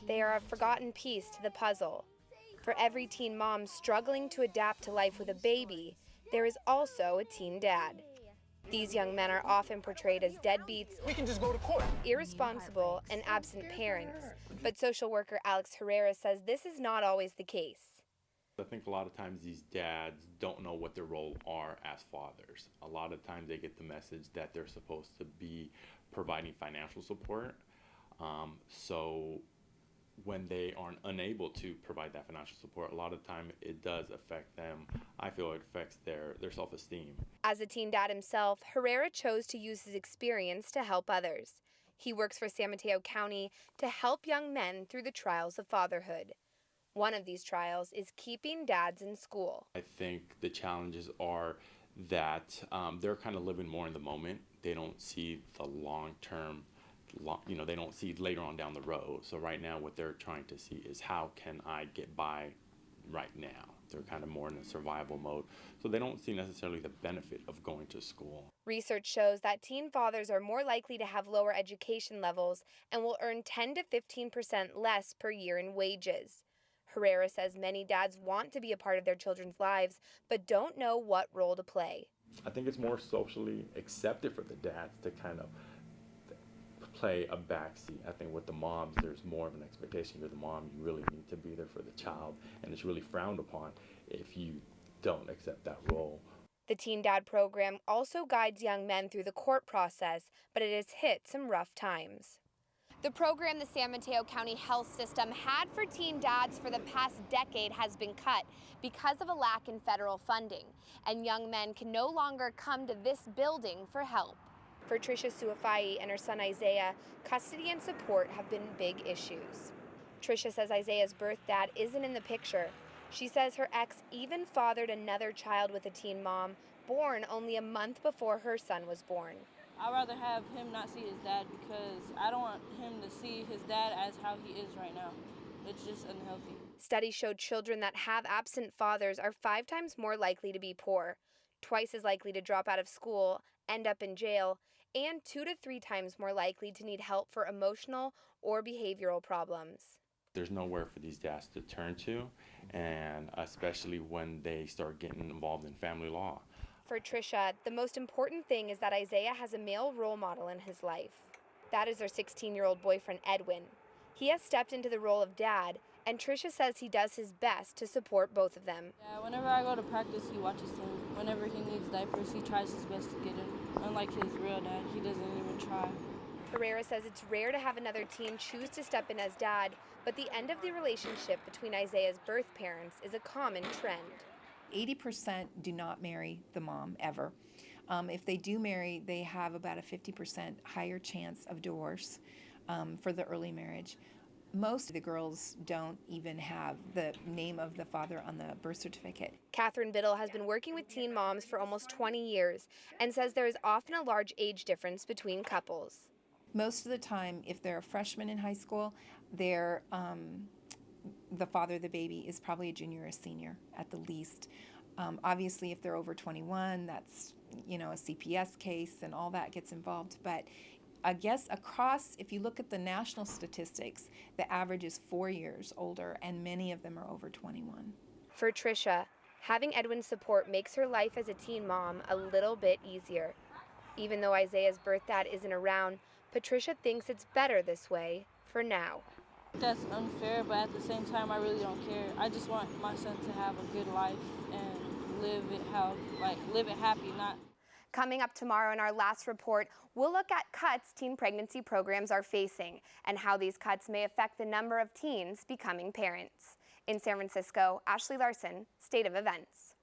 They are a forgotten piece to the puzzle. For every teen mom struggling to adapt to life with a baby, there is also a teen dad. These young men are often portrayed as deadbeats, We can just go to court. irresponsible, and absent parents. But social worker Alex Herrera says this is not always the case. I think a lot of times these dads don't know what their role are as fathers. A lot of times they get the message that they're supposed to be providing financial support. So when they are unable to provide that financial support, a lot of time it does affect them. I feel it affects their self-esteem. As a teen dad himself, Herrera chose to use his experience to help others. He works for San Mateo County to help young men through the trials of fatherhood. One of these trials is keeping dads in school. I think the challenges are that they're kind of living more in the moment. They don't see the long-term, they don't see later on down the road. So right now what they're trying to see is how can I get by right now. They're kind of more in a survival mode. So they don't see necessarily the benefit of going to school. Research shows that teen fathers are more likely to have lower education levels and will earn 10 to 15% less per year in wages. Herrera says many dads want to be a part of their children's lives, but don't know what role to play. I think it's more socially accepted for the dads to kind of play a backseat. I think with the moms, there's more of an expectation. You're the mom, you really need to be there for the child, and it's really frowned upon if you don't accept that role. The Teen Dad program also guides young men through the court process, but it has hit some rough times. The program the San Mateo County Health System had for teen dads for the past decade has been cut because of a lack in federal funding, and young men can no longer come to this building for help. For Tricia Suafai and her son Isaiah, custody and support have been big issues. Tricia says Isaiah's birth dad isn't in the picture. She says her ex even fathered another child with a teen mom, born only a month before her son was born. I'd rather have him not see his dad because I don't want him to see his dad as how he is right now. It's just unhealthy. Studies showed children that have absent fathers are 5 times more likely to be poor, twice as likely to drop out of school, end up in jail, and 2 to 3 times more likely to need help for emotional or behavioral problems. There's nowhere for these dads to turn to, and especially when they start getting involved in family law. For Tricia, the most important thing is that Isaiah has a male role model in his life. That is her 16-year-old boyfriend, Edwin. He has stepped into the role of dad, and Tricia says he does his best to support both of them. Yeah, whenever I go to practice, he watches him. Whenever he needs diapers, he tries his best to get him. Unlike his real dad, he doesn't even try. Herrera says it's rare to have another teen choose to step in as dad, but the end of the relationship between Isaiah's birth parents is a common trend. 80% do not marry the mom ever. If they do marry, they have about a 50% higher chance of divorce for the early marriage. Most of the girls don't even have the name of the father on the birth certificate. Catherine Biddle has been working with teen moms for almost 20 years and says there is often a large age difference between couples. Most of the time, if they're a freshman in high school, they're the father of the baby is probably a junior or a senior at the least. Obviously, if they're over 21, that's, a CPS case and all that gets involved. But I guess across, if you look at the national statistics, the average is 4 years older, and many of them are over 21. For Tricia, having Edwin's support makes her life as a teen mom a little bit easier. Even though Isaiah's birth dad isn't around, Patricia thinks it's better this way for now. That's unfair, but at the same time, I really don't care. I just want my son to have a good life and live it happy, not. Coming up tomorrow in our last report, we'll look at cuts teen pregnancy programs are facing and how these cuts may affect the number of teens becoming parents. In San Francisco, Ashley Larson, State of Events.